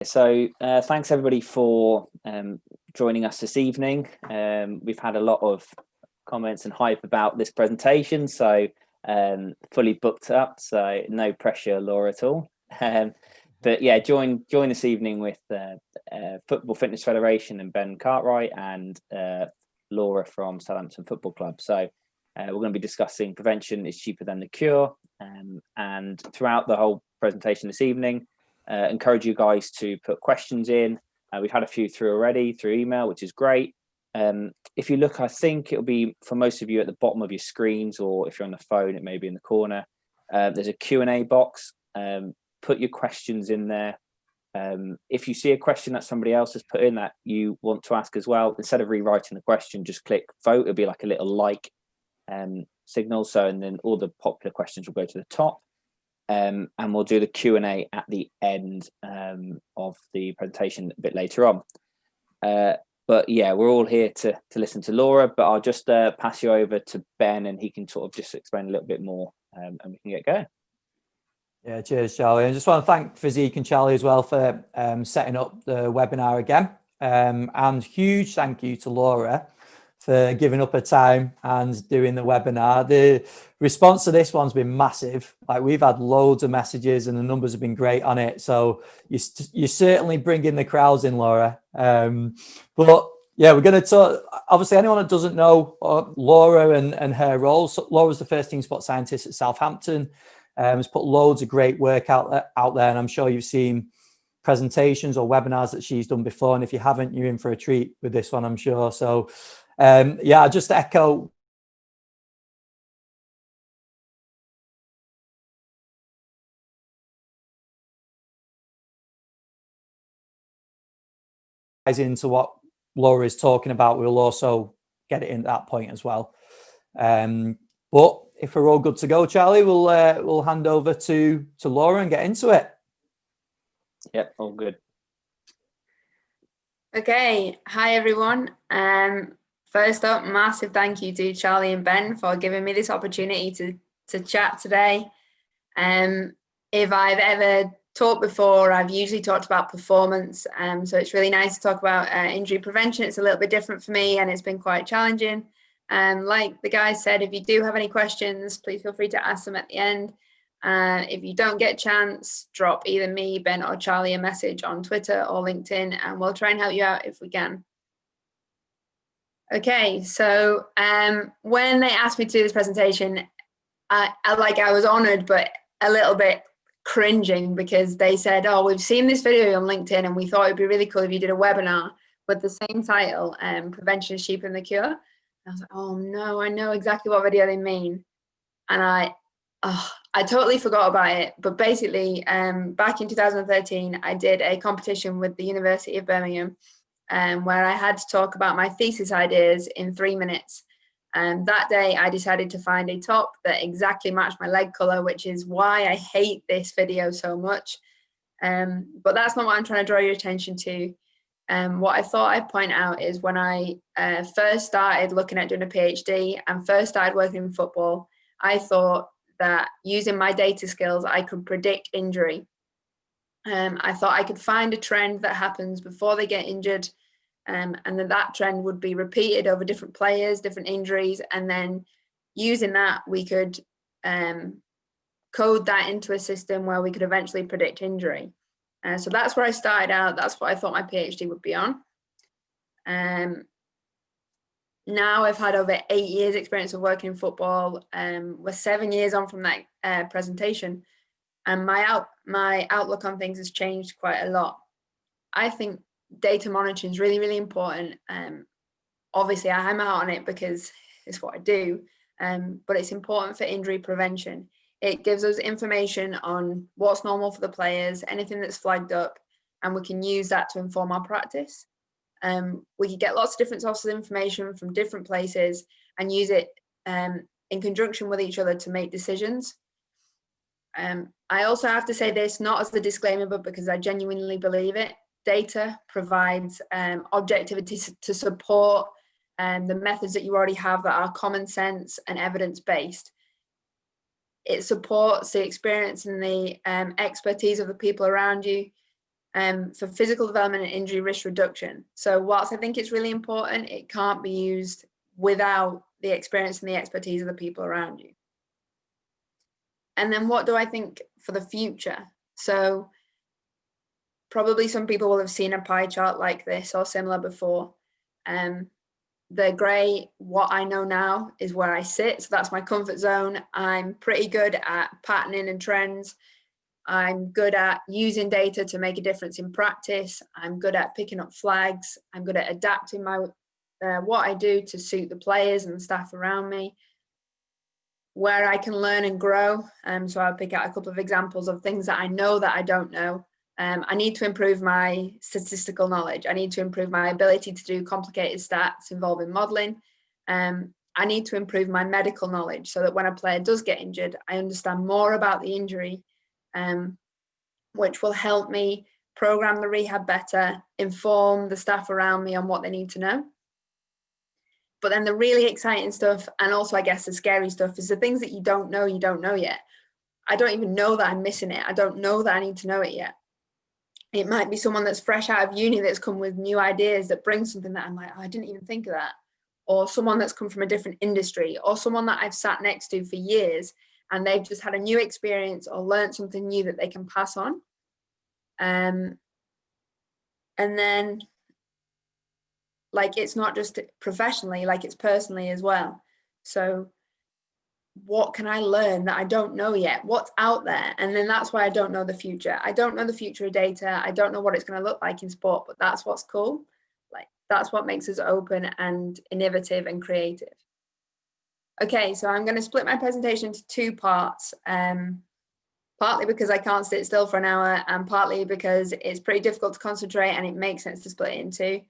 So thanks everybody for joining us this evening. We've had a lot of comments and hype about this presentation, so fully booked up, so no pressure, Laura, at all. But yeah, join this evening with Football Fitness Federation and Ben Cartwright and Laura from Southampton Football Club. So we're going to be discussing prevention is cheaper than the cure, and throughout the whole presentation this evening, encourage you guys to put questions in. We've had a few through already through email, which is great. If you look, I think it'll be for most of you at the bottom of your screens, or if you're on the phone, it may be in the corner. There's a Q&A box. Put your questions in there. If you see a question that somebody else has put in that you want to ask as well, instead of rewriting the question, just click vote. It'll be like a little like signal. So, and then all the popular questions will go to the top. And we'll do the Q&A at the end of the presentation a bit later on. But yeah, we're all here to listen to Laura, but I'll just pass you over to Ben and he can sort of just explain a little bit more and we can get going. Yeah, cheers, Charlie. I just want to thank Physique and Charlie as well for setting up the webinar again. And huge thank you to Laura for giving up her time and doing the webinar. The response to this one's been massive. Like, we've had loads of messages and the numbers have been great on it. So you're certainly bringing the crowds in, Laura. But yeah, we're going to talk. Obviously, anyone that doesn't know Laura and her role, so Laura's the first team sport scientist at Southampton. Has put loads of great work out there, and I'm sure you've seen presentations or webinars that she's done before. And if you haven't, you're in for a treat with this one, I'm sure. So yeah, I just echo into what Laura is talking about. We'll also get it in at that point as well. But if we're all good to go, Charlie, we'll hand over to Laura and get into it. Yep, all good. Okay, hi everyone. First up, massive thank you to Charlie and Ben for giving me this opportunity to chat today. If I've ever talked before, I've usually talked about performance. So it's really nice to talk about injury prevention. It's a little bit different for me and it's been quite challenging. Like the guys said, if you do have any questions, please feel free to ask them at the end. If you don't get a chance, drop either me, Ben, or Charlie a message on Twitter or LinkedIn, and we'll try and help you out if we can. Okay, so when they asked me to do this presentation, I was honored, but a little bit cringing, because they said, oh, we've seen this video on LinkedIn and we thought it'd be really cool if you did a webinar with the same title, Prevention is Cheaper than the Cure. I was like, oh no, I know exactly what video they mean. And I totally forgot about it. But basically, back in 2013, I did a competition with the University of Birmingham, where I had to talk about my thesis ideas in 3 minutes. And that day I decided to find a top that exactly matched my leg color, which is why I hate this video so much. But that's not what I'm trying to draw your attention to. What I thought I'd point out is when I first started looking at doing a PhD and first started working in football, I thought that using my data skills, I could predict injury. I thought I could find a trend that happens before they get injured, and then that trend would be repeated over different players, different injuries, and then using that, we could code that into a system where we could eventually predict injury. So that's where I started out. That's what I thought my PhD would be on. Now I've had over 8 years experience of working in football. We're 7 years on from that presentation, and my outlook on things has changed quite a lot. I think data monitoring is really, really important. Obviously, I'm out on it because it's what I do, but it's important for injury prevention. It gives us information on what's normal for the players, anything that's flagged up, and we can use that to inform our practice. We can get lots of different sources of information from different places and use it in conjunction with each other to make decisions. I also have to say this, not as a disclaimer, but because I genuinely believe it. Data provides objectivity to support the methods that you already have that are common sense and evidence-based. It supports the experience and the expertise of the people around you. for physical development and injury risk reduction. So whilst I think it's really important, it can't be used without the experience and the expertise of the people around you. And then what do I think for the future? So probably some people will have seen a pie chart like this or similar before. The grey, what I know now, is where I sit. So that's my comfort zone. I'm pretty good at patterning and trends. I'm good at using data to make a difference in practice. I'm good at picking up flags. I'm good at adapting my what I do to suit the players and the staff around me. Where I can learn and grow. So I'll pick out a couple of examples of things that I know that I don't know. I need to improve my statistical knowledge. I need to improve my ability to do complicated stats involving modelling. I need to improve my medical knowledge so that when a player does get injured, I understand more about the injury, which will help me program the rehab better, inform the staff around me on what they need to know. But then the really exciting stuff, and also I guess the scary stuff, is the things that you don't know yet. I don't even know that I'm missing it. I don't know that I need to know it yet. It might be someone that's fresh out of uni that's come with new ideas that brings something that I'm like, oh, I didn't even think of that. Or someone that's come from a different industry, or someone that I've sat next to for years and they've just had a new experience or learned something new that they can pass on. And then, like, it's not just professionally, like it's personally as well. So what can I learn that I don't know yet? What's out there? And then that's why I don't know the future. I don't know the future of data. I don't know what it's going to look like in sport, but that's what's cool. Like, that's what makes us open and innovative and creative. Okay, so I'm going to split my presentation into two parts, partly because I can't sit still for an hour and partly because it's pretty difficult to concentrate and it makes sense to split it into.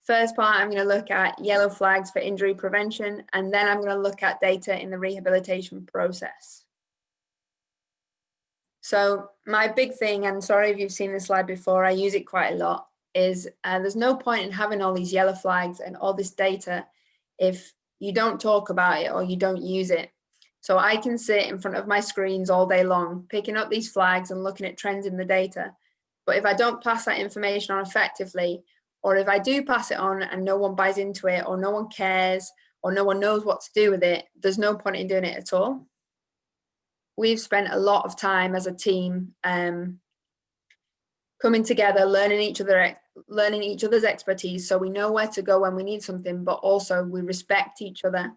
First part, I'm going to look at yellow flags for injury prevention, and then I'm going to look at data in the rehabilitation process. So my big thing, and sorry if you've seen this slide before, I use it quite a lot, is there's no point in having all these yellow flags and all this data if you don't talk about it or you don't use it. So I can sit in front of my screens all day long, picking up these flags and looking at trends in the data. But if I don't pass that information on effectively, or if I do pass it on and no one buys into it, or no one cares, or no one knows what to do with it, there's no point in doing it at all. We've spent a lot of time as a team coming together, learning each other's expertise, so we know where to go when we need something, but also we respect each other.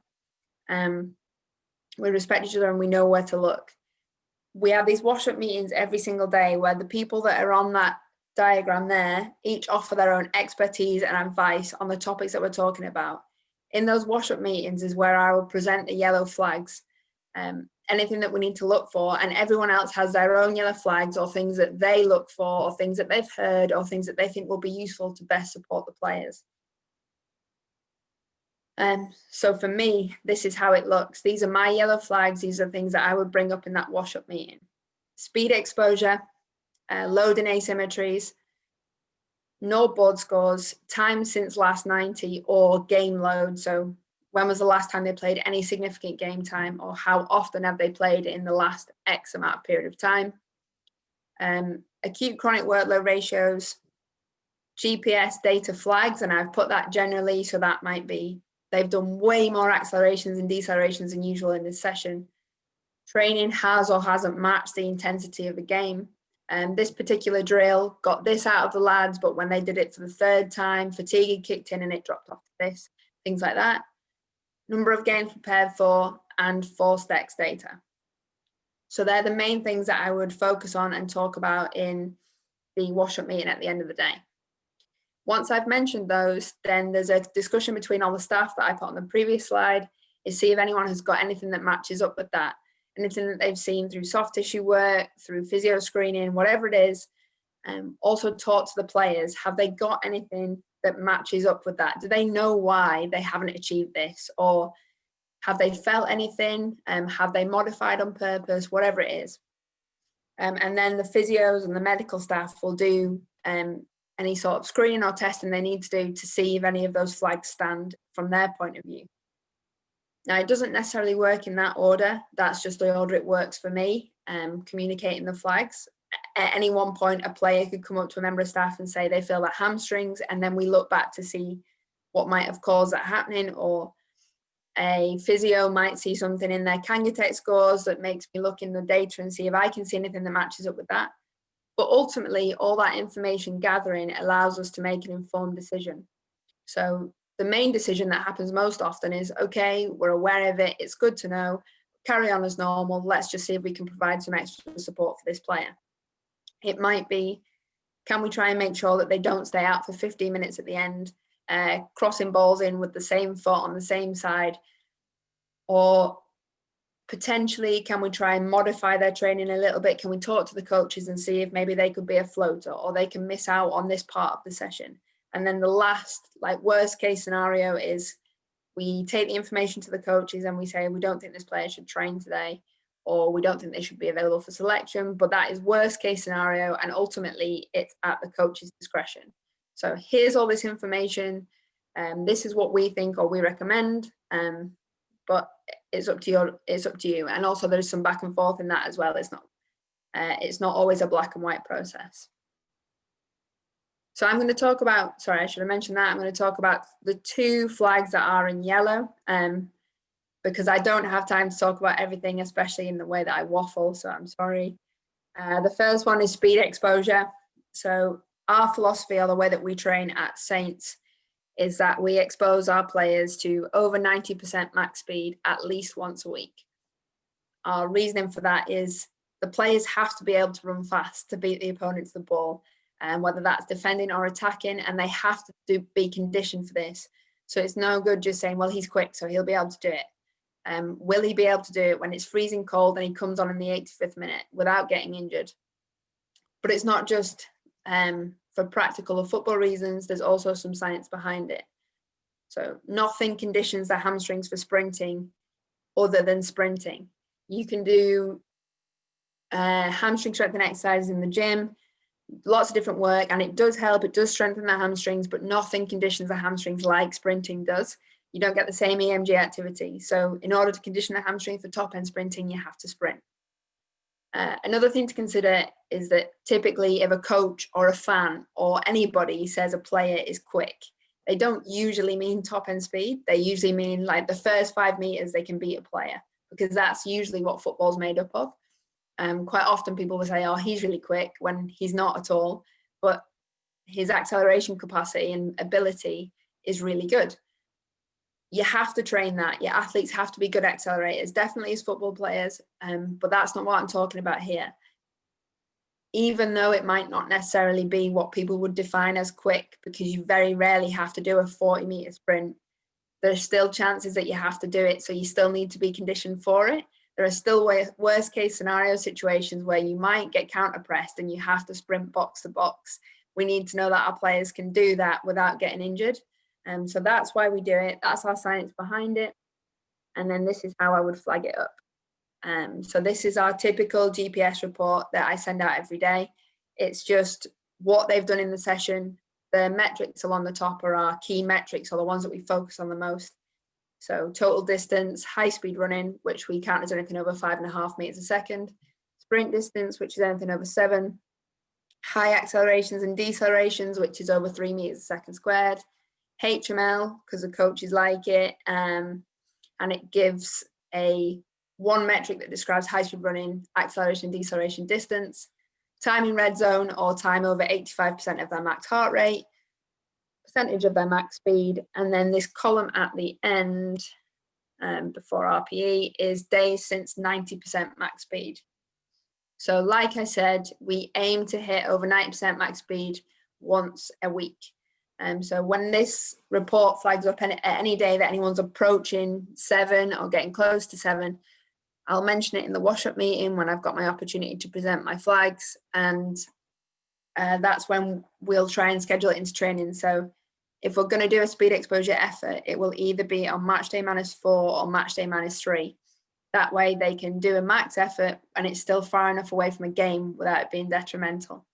We respect each other and we know where to look. We have these wash-up meetings every single day where the people that are on that diagram there each offer their own expertise and advice on the topics that we're talking about. In those wash-up meetings is where I will present the yellow flags, anything that we need to look for, and everyone else has their own yellow flags or things that they look for or things that they've heard or things that they think will be useful to best support the players. So for me, this is how it looks. These are my yellow flags. These are things that I would bring up in that wash-up meeting. Speed exposure, loading asymmetries, no board scores, time since last 90 or game load. So when was the last time they played any significant game time, or how often have they played in the last X amount of period of time? Acute chronic workload ratios, GPS data flags, and I've put that generally, so that might be they've done way more accelerations and decelerations than usual in this session. Training has or hasn't matched the intensity of the game. This particular drill got this out of the lads, but when they did it for the third time, fatigue had kicked in and it dropped off to this, things like that. Number of games prepared for, and forced X data. So they're the main things that I would focus on and talk about in the wash-up meeting at the end of the day. Once I've mentioned those, then there's a discussion between all the staff that I put on the previous slide, is see if anyone has got anything that matches up with that. Anything that they've seen through soft tissue work, through physio screening, whatever it is. Also talk to the players. Have they got anything that matches up with that? Do they know why they haven't achieved this? Or have they felt anything? Have they modified on purpose? Whatever it is. And then the physios and the medical staff will do any sort of screening or testing they need to do to see if any of those flags stand from their point of view. Now, it doesn't necessarily work in that order. That's just the order it works for me, communicating the flags. at any one point, a player could come up to a member of staff and say they feel that hamstrings, and then we look back to see what might have caused that happening, or a physio might see something in their Kangatech scores that makes me look in the data and see if I can see anything that matches up with that. But ultimately, all that information gathering allows us to make an informed decision. So the main decision that happens most often is, okay, we're aware of it, it's good to know, carry on as normal, let's just see if we can provide some extra support for this player. It might be, can we try and make sure that they don't stay out for 15 minutes at the end, crossing balls in with the same foot on the same side? Or potentially, can we try and modify their training a little bit? Can we talk to the coaches and see if maybe they could be a floater, or they can miss out on this part of the session? And then the last, like, worst case scenario is we take the information to the coaches and we say, we don't think this player should train today, or we don't think they should be available for selection. But that is worst case scenario, and ultimately it's at the coach's discretion. So here's all this information, this is what we think or we recommend, but it's up to you. And also there's some back and forth in that as well. It's not always a black and white process. So I'm going to talk about, sorry, I should have mentioned that. I'm going to talk about the 2 flags that are in yellow, because I don't have time to talk about everything, especially in the way that I waffle, so I'm sorry. The first one is speed exposure. So our philosophy, or the way that we train at Saints, is that we expose our players to over 90% max speed at least once a week. Our reasoning for that is the players have to be able to run fast to beat the opponent to the ball, and whether that's defending or attacking, and they have to be conditioned for this. So it's no good just saying, well, he's quick, so he'll be able to do it. Will he be able to do it when it's freezing cold and he comes on in the 85th minute without getting injured? But it's not just for practical or football reasons, there's also some science behind it. So nothing conditions the hamstrings for sprinting other than sprinting. You can do hamstring strengthening exercises in the gym, lots of different work, and it does help, it does strengthen the hamstrings, but nothing conditions the hamstrings like sprinting does. You don't get the same EMG activity. So in order to condition the hamstring for top end sprinting, you have to sprint. Another thing to consider is that typically if a coach or a fan or anybody says a player is quick, they don't usually mean top end speed. They usually mean like the first 5 meters they can beat a player, because that's usually what football's made up of. Quite often people will say, oh, he's really quick, when he's not at all, but his acceleration capacity and ability is really good. You have to train that. Your athletes have to be good accelerators, definitely as football players, but that's not what I'm talking about here. Even though it might not necessarily be what people would define as quick, because you very rarely have to do a 40-meter sprint, there's still chances that you have to do it, so you still need to be conditioned for it. There are still worst case scenario situations where you might get counter pressed and you have to sprint box to box. We need to know that our players can do that without getting injured. So that's why we do it. That's our science behind it. And then this is how I would flag it up. So this is our typical GPS report that I send out every day. It's just what they've done in the session. The metrics along the top are our key metrics, or the ones that we focus on the most. So total distance, high speed running, which we count as anything over 5.5 meters a second. Sprint distance, which is anything over 7. High accelerations and decelerations, which is over 3 meters a second squared. HML, because the coaches like it, and it gives one metric that describes high speed running, acceleration, deceleration, distance. Time in red zone, or time over 85% of their max heart rate, percentage of their max speed, and then this column at the end before RPE is days since 90% max speed. So like I said, we aim to hit over 90% max speed once a week. So when this report flags up at any day that anyone's approaching 7 or getting close to 7, I'll mention it in the wash-up meeting when I've got my opportunity to present my flags, and that's when we'll try and schedule it into training. So if we're going to do a speed exposure effort, it will either be on match day -4 or match day -3. That way they can do a max effort and it's still far enough away from a game without it being detrimental.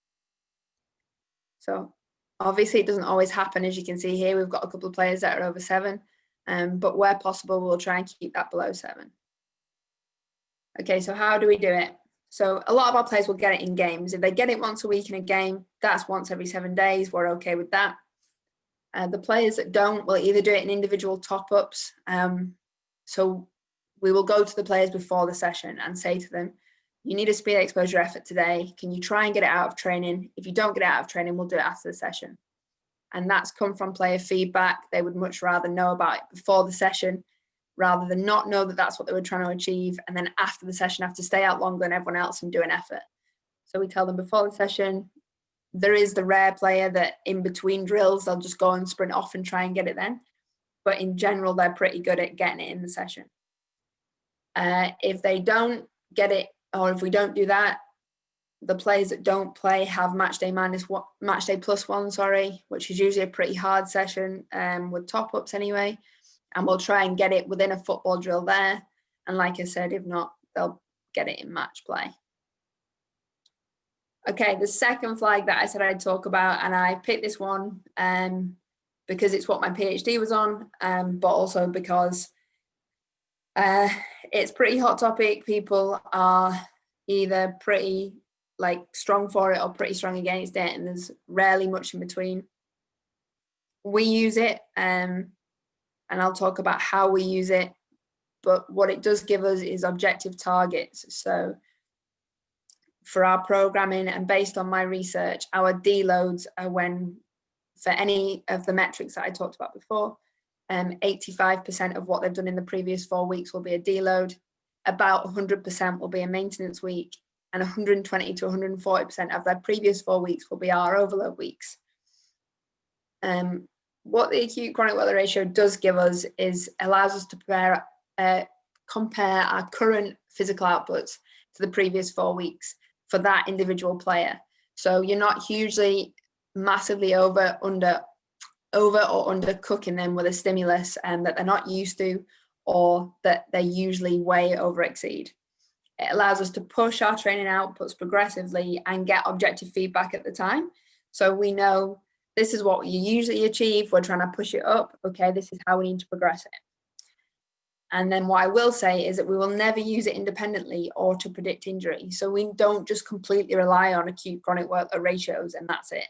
So obviously it doesn't always happen. As you can see here, we've got a couple of players that are over 7, but where possible, we'll try and keep that below 7. Okay, so how do we do it? So a lot of our players will get it in games. If they get it once a week in a game, that's once every 7 days. We're okay with that. The players that don't will either do it in individual top-ups. So we will go to the players before the session and say to them, you need a speed exposure effort today. Can you try and get it out of training? If you don't get it out of training, we'll do it after the session. And that's come from player feedback. They would much rather know about it before the session rather than not know that that's what they were trying to achieve. And then after the session, have to stay out longer than everyone else and do an effort. So we tell them before the session. There is the rare player that in between drills, they'll just go and sprint off and try and get it then. But in general, they're pretty good at getting it in the session. If they don't get it, or if we don't do that, the players that don't play have match day plus one, which is usually a pretty hard session with top-ups anyway. And we'll try and get it within a football drill there. And like I said, if not, they'll get it in match play. Okay, the second flag that I said I'd talk about, and I picked this one because it's what my PhD was on, but also because it's pretty hot topic. People are either pretty strong for it or pretty strong against it, and there's rarely much in between. We use it, and I'll talk about how we use it, but what it does give us is objective targets. So for our programming and based on my research, our deloads are when, for any of the metrics that I talked about before, 85% of what they've done in the previous 4 weeks will be a deload, about 100% will be a maintenance week, and 120 to 140% of their previous 4 weeks will be our overload weeks. What the acute chronic workload ratio does give us is allows us to compare our current physical outputs to the previous 4 weeks for that individual player. So you're not hugely massively over or under cooking them with a stimulus that they're not used to, or that they usually way over exceed. It allows us to push our training outputs progressively and get objective feedback at the time. So we know this is what you usually achieve. We're trying to push it up. Okay, this is how we need to progress it. And then what I will say is that we will never use it independently or to predict injury. So we don't just completely rely on acute chronic workload ratios and that's it.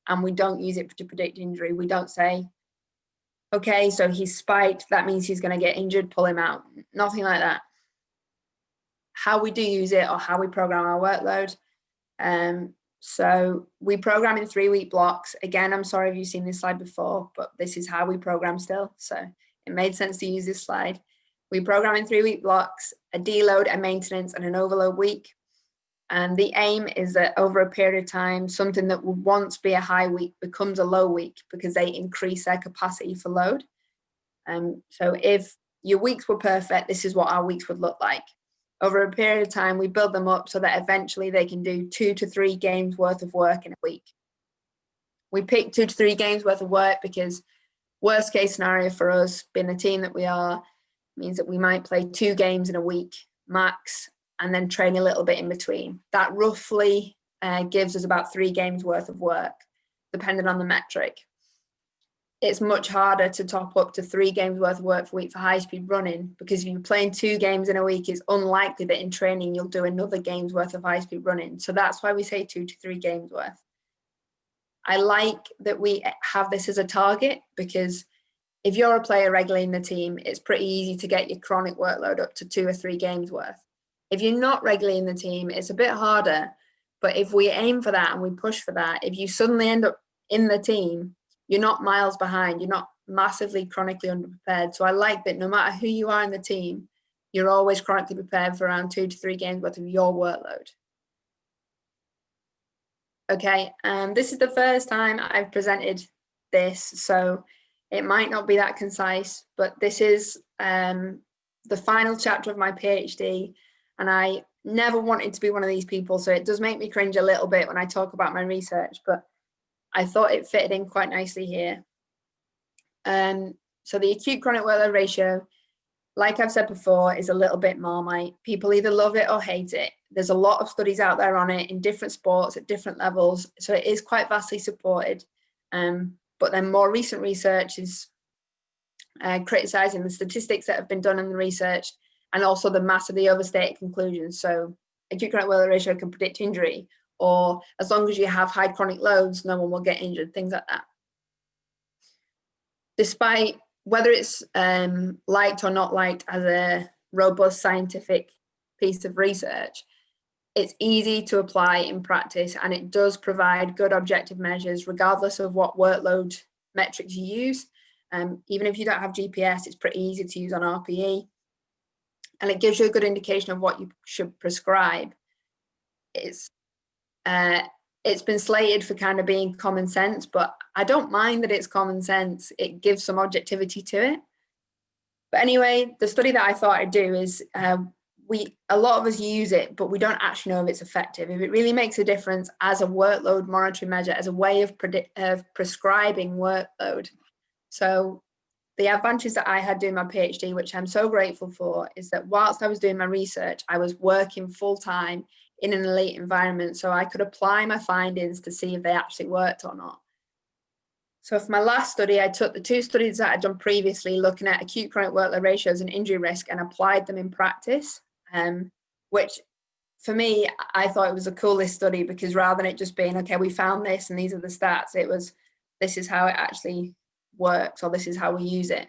And we don't use it to predict injury. We don't say, okay, so he's spiked, that means he's going to get injured, pull him out. Nothing like that. How we do use it, or how we program our workload. So we program in 3-week blocks. Again, I'm sorry if you've seen this slide before, but this is how we program still. So it made sense to use this slide. We program in 3-week blocks, a deload, a maintenance, and an overload week. And the aim is that over a period of time, something that would once be a high week becomes a low week because they increase their capacity for load. So if your weeks were perfect, this is what our weeks would look like. Over a period of time, we build them up so that eventually they can do 2 to 3 games worth of work in a week. We pick 2 to 3 games worth of work because worst case scenario for us, being the team that we are, means that we might play 2 games in a week max and then train a little bit in between. That roughly gives us about 3 games worth of work, depending on the metric. It's much harder to top up to 3 games worth of work per week for high speed running, because if you're playing 2 games in a week, it's unlikely that in training you'll do another game's worth of high speed running. So that's why we say 2 to 3 games worth. I like that we have this as a target, because if you're a player regularly in the team, it's pretty easy to get your chronic workload up to 2 or 3 games worth. If you're not regularly in the team, it's a bit harder. But if we aim for that and we push for that, if you suddenly end up in the team, you're not miles behind. You're not massively chronically underprepared. So I like that no matter who you are in the team, you're always chronically prepared for around 2 to 3 games worth of your workload. Okay, this is the first time I've presented this, so it might not be that concise, but this is the final chapter of my PhD, and I never wanted to be one of these people, so it does make me cringe a little bit when I talk about my research, but I thought it fitted in quite nicely here. So the acute chronic workload ratio, like I've said before, is a little bit Marmite. People either love it or hate it. There's a lot of studies out there on it in different sports at different levels, so it is quite vastly supported. But then more recent research is criticizing the statistics that have been done in the research, and also the massively overstated conclusions. So acute chronic workload ratio can predict injury, or as long as you have high chronic loads, no one will get injured, things like that. Despite whether it's liked or not liked as a robust scientific piece of research, it's easy to apply in practice, and it does provide good objective measures regardless of what workload metrics you use. Even if you don't have GPS, it's pretty easy to use on RPE, and it gives you a good indication of what you should prescribe. It's been slated for kind of being common sense, but I don't mind that it's common sense. It gives some objectivity to it. But anyway, the study that I thought I'd do is a lot of us use it, but we don't actually know if it's effective, if it really makes a difference as a workload monitoring measure, as a way of prescribing workload. So the advantage that I had doing my PhD, which I'm so grateful for, is that whilst I was doing my research, I was working full time in an elite environment, so I could apply my findings to see if they actually worked or not. So for my last study, I took the 2 studies that I'd done previously looking at acute chronic workload ratios and injury risk and applied them in practice, which for me, I thought it was the coolest study, because rather than it just being, okay, we found this and these are the stats, it was, this is how it actually works, or this is how we use it.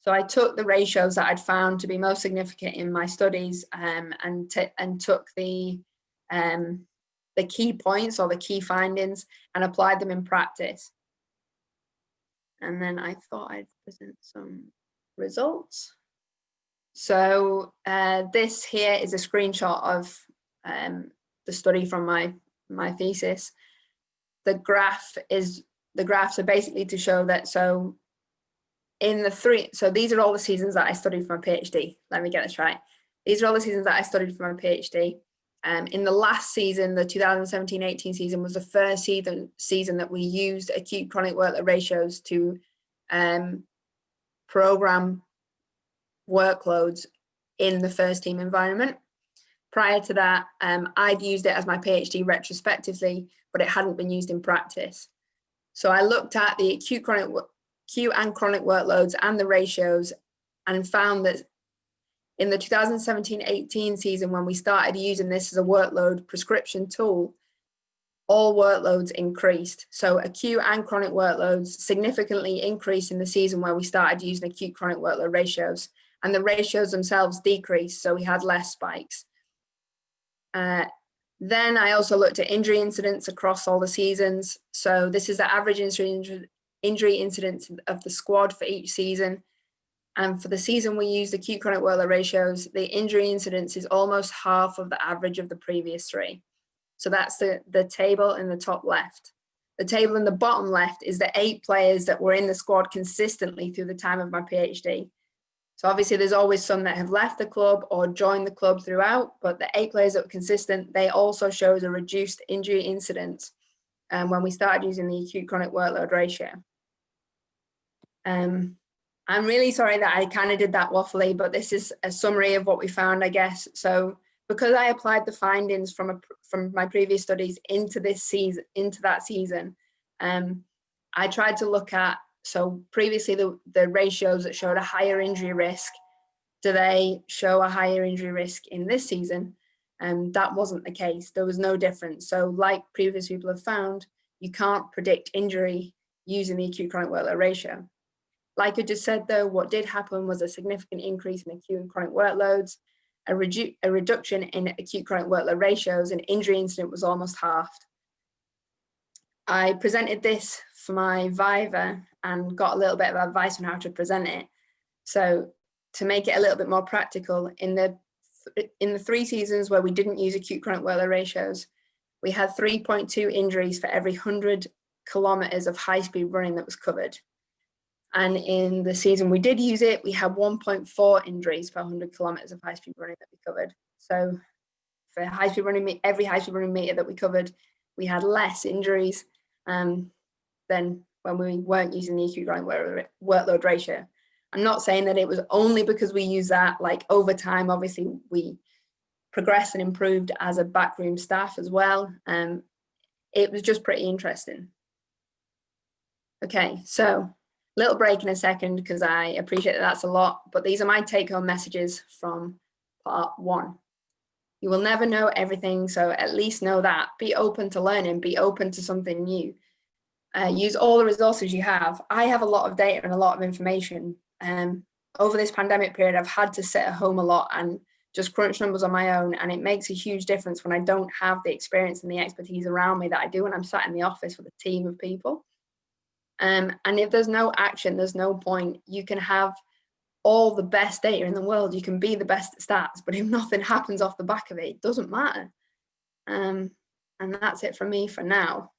So I took the ratios that I'd found to be most significant in my studies and took the key points or the key findings and applied them in practice. And then I thought I'd present some results. So this here is a screenshot of the study from my thesis. The graphs are basically to show that, so these are all the seasons that I studied for my PhD. Let me get this right. These are all the seasons that I studied for my PhD. In the last season, the 2017-18 season, was the first season that we used acute chronic workload ratios to program workloads in the first team environment. Prior to that, I'd used it as my PhD retrospectively, but it hadn't been used in practice. So I looked at the acute and chronic workloads and the ratios, and found that in the 2017-18 season, when we started using this as a workload prescription tool, all workloads increased. So acute and chronic workloads significantly increased in the season where we started using acute chronic workload ratios, and the ratios themselves decreased, so we had less spikes. Then I also looked at injury incidents across all the seasons. So this is the average injury incidence of the squad for each season. And for the season we used acute chronic workload ratios, the injury incidence is almost half of the average of the previous 3. So that's the table in the top left. The table in the bottom left is the 8 players that were in the squad consistently through the time of my PhD. So obviously there's always some that have left the club or joined the club throughout, but the 8 players that were consistent, they also showed a reduced injury incidence when we started using the acute chronic workload ratio. I'm really sorry that I kind of did that waffly, but this is a summary of what we found, I guess. So because I applied the findings from my previous studies into that season, I tried to look at, so previously the ratios that showed a higher injury risk, do they show a higher injury risk in this season? That wasn't the case. There was no difference. So like previous people have found, you can't predict injury using the acute chronic workload ratio. Like I just said though, what did happen was a significant increase in acute and chronic workloads, a reduction in acute chronic workload ratios, and injury incident was almost halved. I presented this for my Viva and got a little bit of advice on how to present it. So to make it a little bit more practical, in the 3 seasons where we didn't use acute chronic workload ratios, we had 3.2 injuries for every 100 kilometers of high-speed running that was covered. And in the season we did use it, we had 1.4 injuries per 100 kilometers of high-speed running that we covered. So for high-speed running, every high-speed running meter that we covered, we had less injuries than when we weren't using the acute chronic workload ratio. I'm not saying that it was only because we use that. Like over time, obviously we progressed and improved as a backroom staff as well. It was just pretty interesting. Okay, so little break in a second because I appreciate that that's a lot, but these are my take-home messages from part 1. You will never know everything, so at least know that. Be open to learning, be open to something new. Use all the resources you have. I have a lot of data and a lot of information. Over this pandemic period, I've had to sit at home a lot and just crunch numbers on my own, and it makes a huge difference when I don't have the experience and the expertise around me that I do when I'm sat in the office with a team of people. And if there's no action, there's no point. You can have all the best data in the world, you can be the best at stats, but if nothing happens off the back of it, it doesn't matter. And that's it from me for now.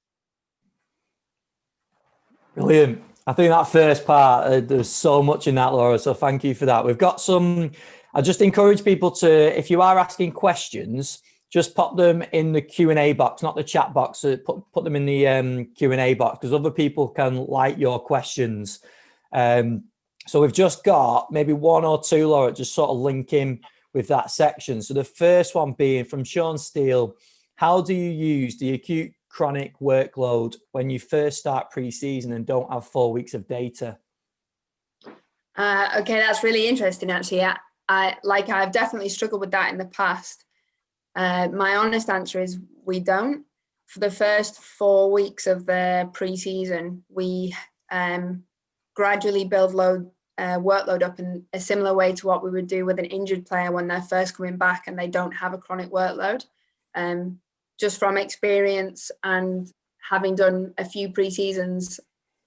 Brilliant. I think that first part, there's so much in that, Laura, so thank you for that. We've got some, I just encourage people to, if you are asking questions, just pop them in the Q&A box, not the chat box. So put them in the Q&A box, because other people can like your questions. So we've just got maybe one or two, Laura, just sort of linking with that section. So the first one being from Sean Steele: how do you use the acute chronic workload when you first start pre-season and don't have 4 weeks of data? Okay, that's really interesting, actually. I've definitely struggled with that in the past. My honest answer is we don't. For the first 4 weeks of the pre-season, we gradually build workload up in a similar way to what we would do with an injured player when they're first coming back and they don't have a chronic workload. Just from experience and having done a few pre-seasons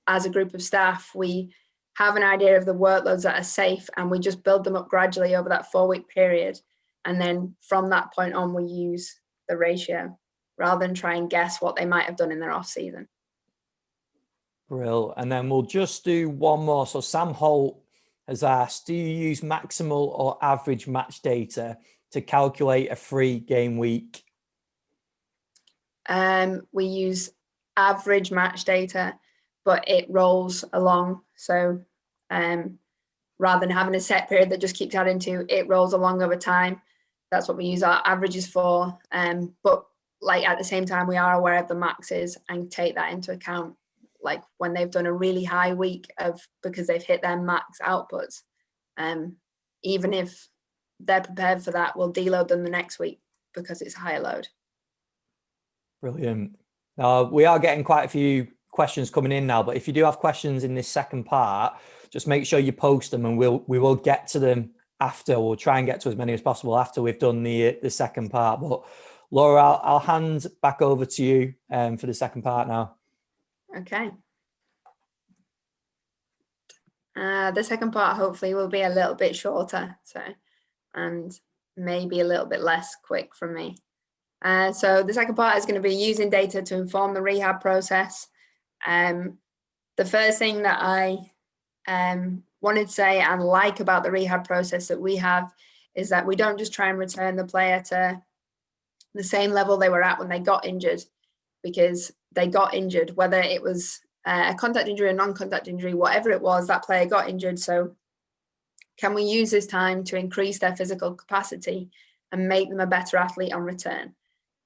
as a group of staff, we have an idea of the workloads that are safe, and we just build them up gradually over that 4 week period. And then from that point on, we use the ratio rather than try and guess what they might have done in their off season. Brill. And then we'll just do one more. So Sam Holt has asked, do you use maximal or average match data to calculate a 3 game week? We use average match data, but it rolls along. So rather than having a set period that just keeps adding to, it rolls along over time. That's what we use our averages for. But like at the same time, we are aware of the maxes and take that into account. Like when they've done a really high week because they've hit their max outputs, even if they're prepared for that, we'll deload them the next week because it's a higher load. Brilliant. We are getting quite a few questions coming in now, but if you do have questions in this second part, just make sure you post them, and we will get to them after. We'll try and get to as many as possible after we've done the second part. But Laura, I'll hand back over to you for the second part now. Okay. The second part hopefully will be a little bit shorter, and maybe a little bit less quick from me. So the second part is going to be using data to inform the rehab process. The first thing that I wanted to say and like about the rehab process that we have is that we don't just try and return the player to the same level they were at when they got injured, because they got injured, whether it was a contact injury, a non-contact injury, whatever it was, that player got injured. So can we use this time to increase their physical capacity and make them a better athlete on return?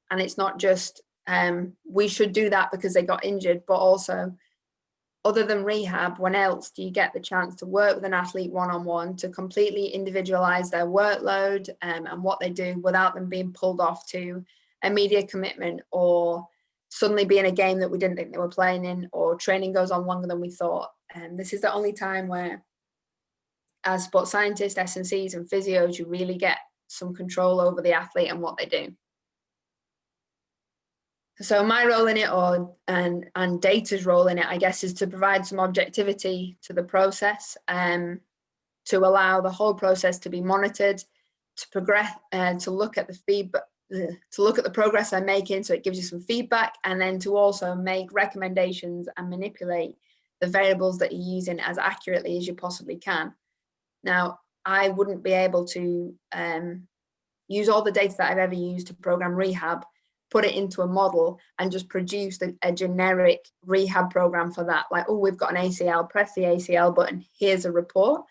And it's not just we should do that because they got injured, but also, other than rehab, when else do you get the chance to work with an athlete one-on-one to completely individualize their workload and what they do without them being pulled off to a media commitment or suddenly be in a game that we didn't think they were playing in, or training goes on longer than we thought. And this is the only time where, as sports scientists, S&Cs and physios, you really get some control over the athlete and what they do. So my role in it, and data's role in it, I guess, is to provide some objectivity to the process, to allow the whole process to be monitored, to progress, to look at the feedback, to look at the progress I'm making, so it gives you some feedback, and then to also make recommendations and manipulate the variables that you're using as accurately as you possibly can. Now, I wouldn't be able to use all the data that I've ever used to program rehab, put it into a model and just produce a generic rehab program for that. Like, oh, we've got an ACL, press the ACL button, here's a report.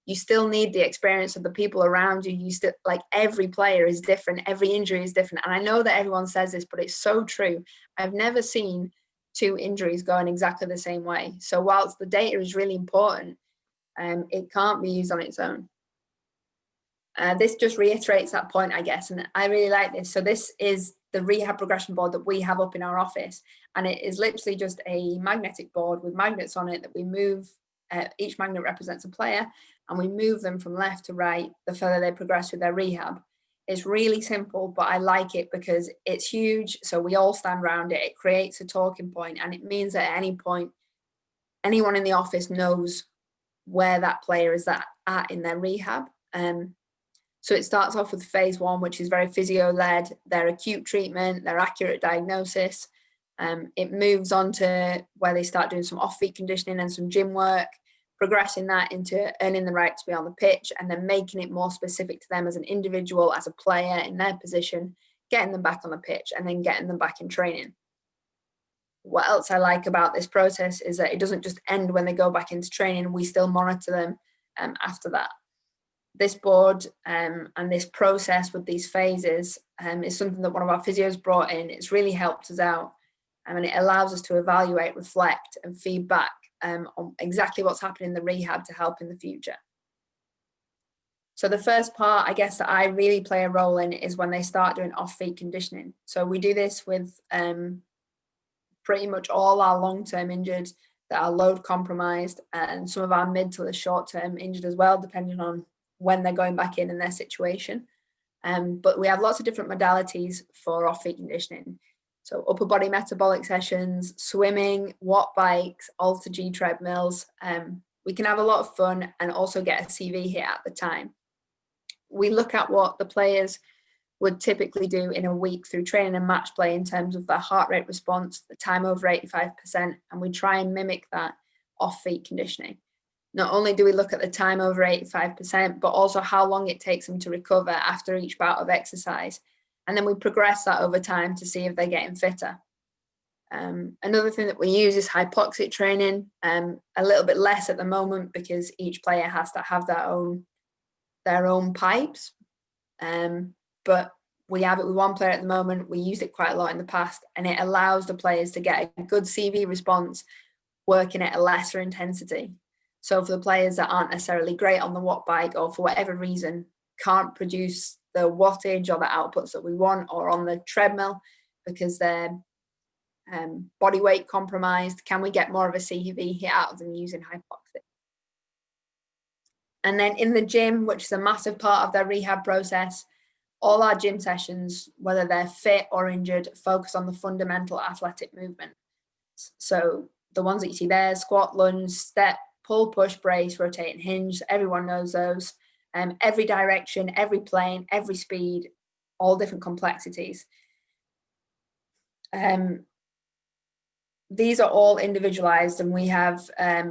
You still need the experience of the people around you. You still, like, every player is different, every injury is different. And I know that everyone says this, but it's so true. I've never seen 2 injuries going exactly the same way. So whilst the data is really important, it can't be used on its own. This just reiterates that point, I guess, and I really like this. So this is the rehab progression board that we have up in our office, and it is literally just a magnetic board with magnets on it that we move. Each magnet represents a player, and we move them from left to right the further they progress with their rehab. It's really simple, but I like it because it's huge, so we all stand around it. It creates a talking point, and it means that at any point, anyone in the office knows where that player is at in their rehab. So it starts off with phase 1, which is very physio-led, their acute treatment, their accurate diagnosis. It moves on to where they start doing some off-feet conditioning and some gym work, progressing that into earning the right to be on the pitch, and then making it more specific to them as an individual, as a player in their position, getting them back on the pitch, and then getting them back in training. What else I like about this process is that it doesn't just end when they go back into training. We still monitor them after that. This board and this process with these phases is something that one of our physios brought in. It's really helped us out, and it allows us to evaluate, reflect, and feedback on exactly what's happening in the rehab to help in the future. So the first part, I guess, that I really play a role in is when they start doing off-feet conditioning. So we do this with pretty much all our long-term injured that are load compromised, and some of our mid to the short-term injured as well, depending on when they're going back in their situation. But we have lots of different modalities for off-feet conditioning. So upper body metabolic sessions, swimming, watt bikes, Alter G treadmills. We can have a lot of fun and also get a CV hit at the time. We look at what the players would typically do in a week through training and match play in terms of their heart rate response, the time over 85%, and we try and mimic that off-feet conditioning. Not only do we look at the time over 85%, but also how long it takes them to recover after each bout of exercise. And then we progress that over time to see if they're getting fitter. Another thing that we use is hypoxic training, a little bit less at the moment because each player has to have their own pipes. But we have it with one player at the moment. We used it quite a lot in the past, and it allows the players to get a good CV response working at a lesser intensity. So for the players that aren't necessarily great on the watt bike, or for whatever reason can't produce the wattage or the outputs that we want, or on the treadmill because they're body weight compromised, can we get more of a CV hit out of them using hypoxic? And then in the gym, which is a massive part of their rehab process, all our gym sessions, whether they're fit or injured, focus on the fundamental athletic movement. So the ones that you see there, squat, lunge, step, pull, push, brace, rotate, and hinge, everyone knows those. Every direction, every plane, every speed, all different complexities. These are all individualized, and we have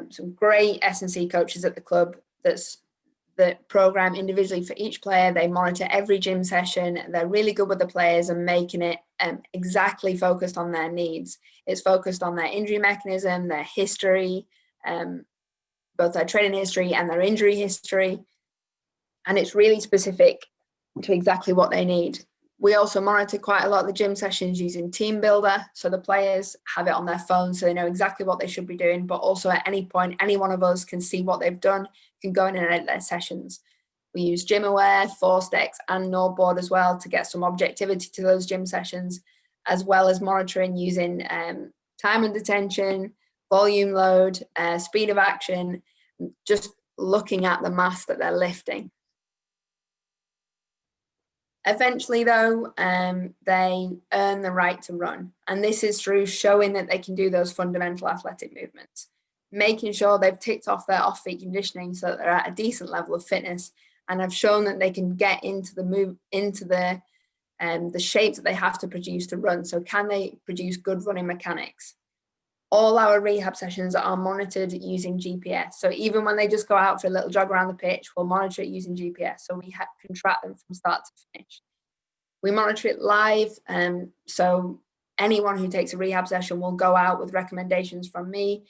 some great S&C coaches at the club that program individually for each player. They monitor every gym session. They're really good with the players and making it exactly focused on their needs. It's focused on their injury mechanism, their history, both their training history and their injury history. And it's really specific to exactly what they need. We also monitor quite a lot of the gym sessions using Team Builder. So the players have it on their phone so they know exactly what they should be doing, but also at any point, any one of us can see what they've done, can go in and edit their sessions. We use Gym Aware, ForceDex, and NordBoard as well to get some objectivity to those gym sessions, as well as monitoring using time and detention, volume load, speed of action, just looking at the mass that they're lifting. Eventually, though, they earn the right to run. And this is through showing that they can do those fundamental athletic movements, making sure they've ticked off their off-feet conditioning so that they're at a decent level of fitness and have shown that they can get into the shape that they have to produce to run. So can they produce good running mechanics? All our rehab sessions are monitored using GPS. So even when they just go out for a little jog around the pitch, we'll monitor it using GPS. So we can track them from start to finish. We monitor it live. So anyone who takes a rehab session will go out with recommendations from me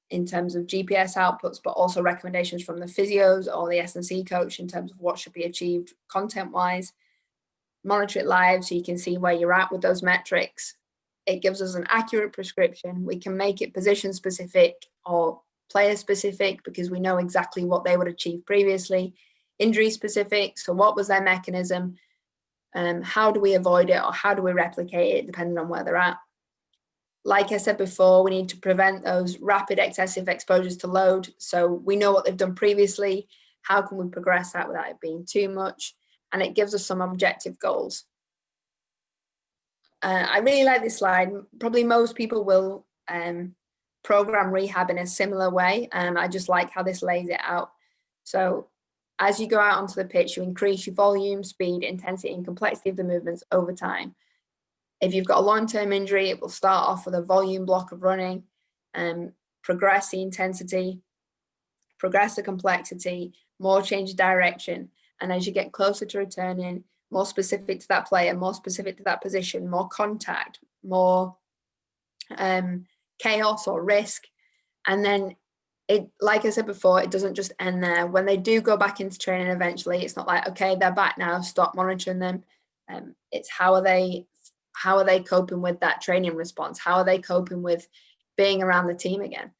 in terms of GPS outputs, but also recommendations from the physios or the S&C coach in terms of what should be achieved content-wise. Monitor it live so you can see where you're at with those metrics. It gives us an accurate prescription. We can make it position specific or player specific because we know exactly what they would achieve previously. injury specific. So what was their mechanism? How do we avoid it, or how do we replicate it, depending on where they're at? Like I said before, we need to prevent those rapid excessive exposures to load. So we know what they've done previously. How can we progress that without it being too much? And it gives us some objective goals. I really like this slide. Probably most people will program rehab in a similar way. And I just like how this lays it out. So as you go out onto the pitch, you increase your volume, speed, intensity, and complexity of the movements over time. If you've got a long-term injury, it will start off with a volume block of running, progress the intensity, progress the complexity, more change of direction. And as you get closer to returning, more specific to that player, more specific to that position, more contact, more chaos or risk. And then it, like I said before, it doesn't just end there. When they do go back into training eventually, it's not like, okay, they're back now, stop monitoring them. It's how are they coping with that training response? How are they coping with being around the team again?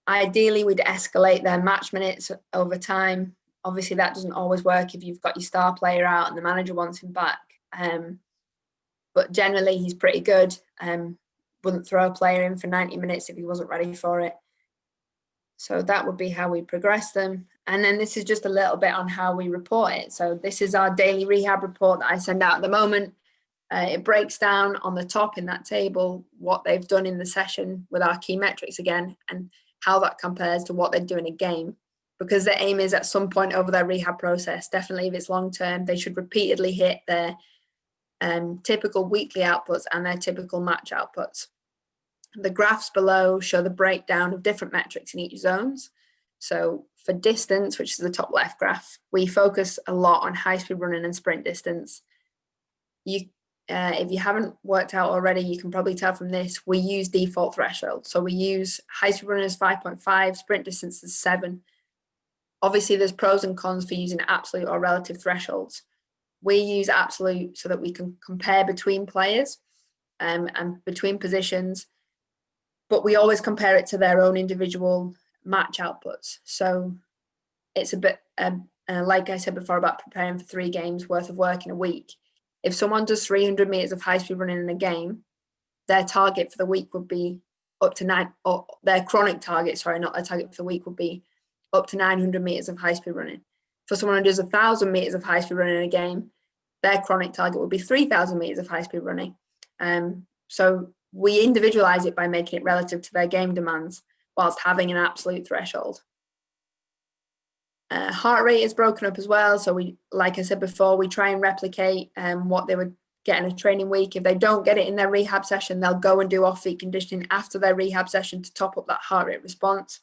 Ideally, we'd escalate their match minutes over time. Obviously, that doesn't always work if you've got your star player out and the manager wants him back. But generally, he's pretty good. Wouldn't throw a player in for 90 minutes if he wasn't ready for it. So that would be how we progress them. And then this is just a little bit on how we report it. So this is our daily rehab report that I send out at the moment. It breaks down on the top in that table what they've done in the session with our key metrics again, and how that compares to what they do in a game. Because the aim is at some point over their rehab process, definitely if it's long term, they should repeatedly hit their typical weekly outputs and their typical match outputs. The graphs below show the breakdown of different metrics in each zones. So for distance, which is the top left graph, we focus a lot on high speed running and sprint distance. If you haven't worked out already, you can probably tell from this, we use default thresholds. So we use high speed running as 5.5, sprint distance as 7. Obviously, there's pros and cons for using absolute or relative thresholds. We use absolute so that we can compare between players and between positions, but we always compare it to their own individual match outputs. So it's a bit, like I said before, about preparing for 3 games worth of work in a week. If someone does 300 meters of high speed running in a game, their target for the week would be up to 9, or their chronic target, sorry, not their target for the week, would be up to 900 meters of high speed running. For someone who does 1,000 meters of high speed running in a game, their chronic target would be 3,000 meters of high speed running. So we individualize it by making it relative to their game demands whilst having an absolute threshold. Heart rate is broken up as well. So we, like I said before, we try and replicate what they would get in a training week. If they don't get it in their rehab session, they'll go and do off-feet conditioning after their rehab session to top up that heart rate response.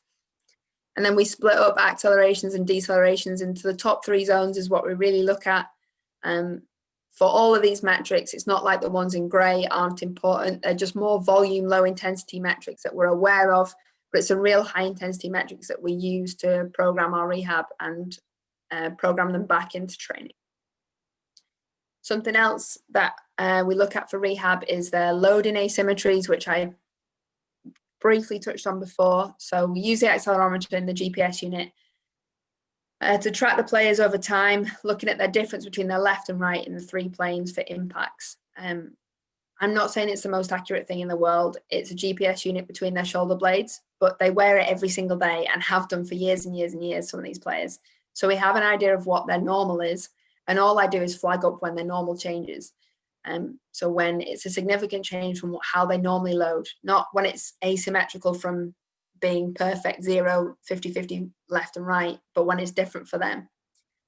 And then we split up accelerations and decelerations into the top 3 zones is what we really look at. For all of these metrics, it's not like the ones in grey aren't important. They're just more volume, low intensity metrics that we're aware of, but it's a real high intensity metrics that we use to program our rehab and program them back into training. Something else that we look at for rehab is their loading asymmetries, which I briefly touched on before. So we use the accelerometer in the GPS unit to track the players over time, looking at their difference between their left and right in the 3 planes for impacts. I'm not saying it's the most accurate thing in the world. It's a GPS unit between their shoulder blades, but they wear it every single day and have done for years and years and years, some of these players. So we have an idea of what their normal is, and all I do is flag up when their normal changes. So when it's a significant change from how they normally load, not when it's asymmetrical from being perfect 0, 50-50 left and right, but when it's different for them.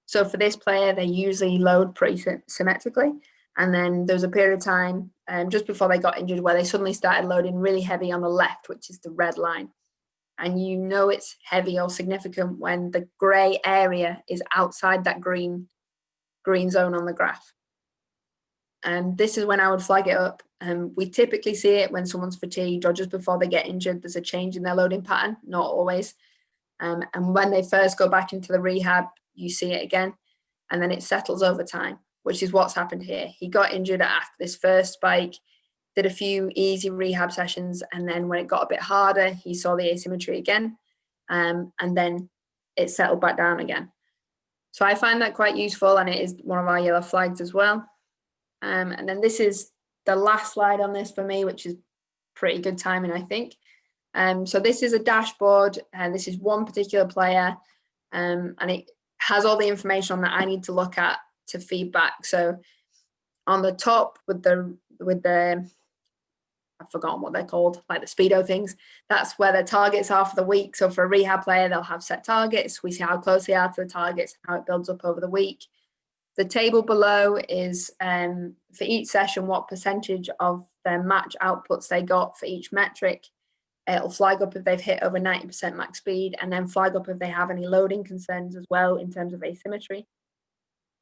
So for this player, they usually load pretty symmetrically. And then there was a period of time just before they got injured where they suddenly started loading really heavy on the left, which is the red line. And you know it's heavy or significant when the grey area is outside that green zone on the graph. And this is when I would flag it up. We typically see it when someone's fatigued or just before they get injured, there's a change in their loading pattern, not always. And when they first go back into the rehab, you see it again, and then it settles over time, which is what's happened here. He got injured after this first spike, did a few easy rehab sessions, and then when it got a bit harder, he saw the asymmetry again, and then it settled back down again. So I find that quite useful, and it is one of our yellow flags as well. And then this is the last slide on this for me, which is pretty good timing, I think. So this is a dashboard, and this is one particular player, and it has all the information on that I need to look at to feedback. So on the top with the I've forgotten what they're called, like the speedo things, that's where the targets are for the week. So for a rehab player, they'll have set targets. We see how close they are to the targets, how it builds up over the week. The table below is for each session, what percentage of their match outputs they got for each metric. It'll flag up if they've hit over 90% max speed, and then flag up if they have any loading concerns as well in terms of asymmetry.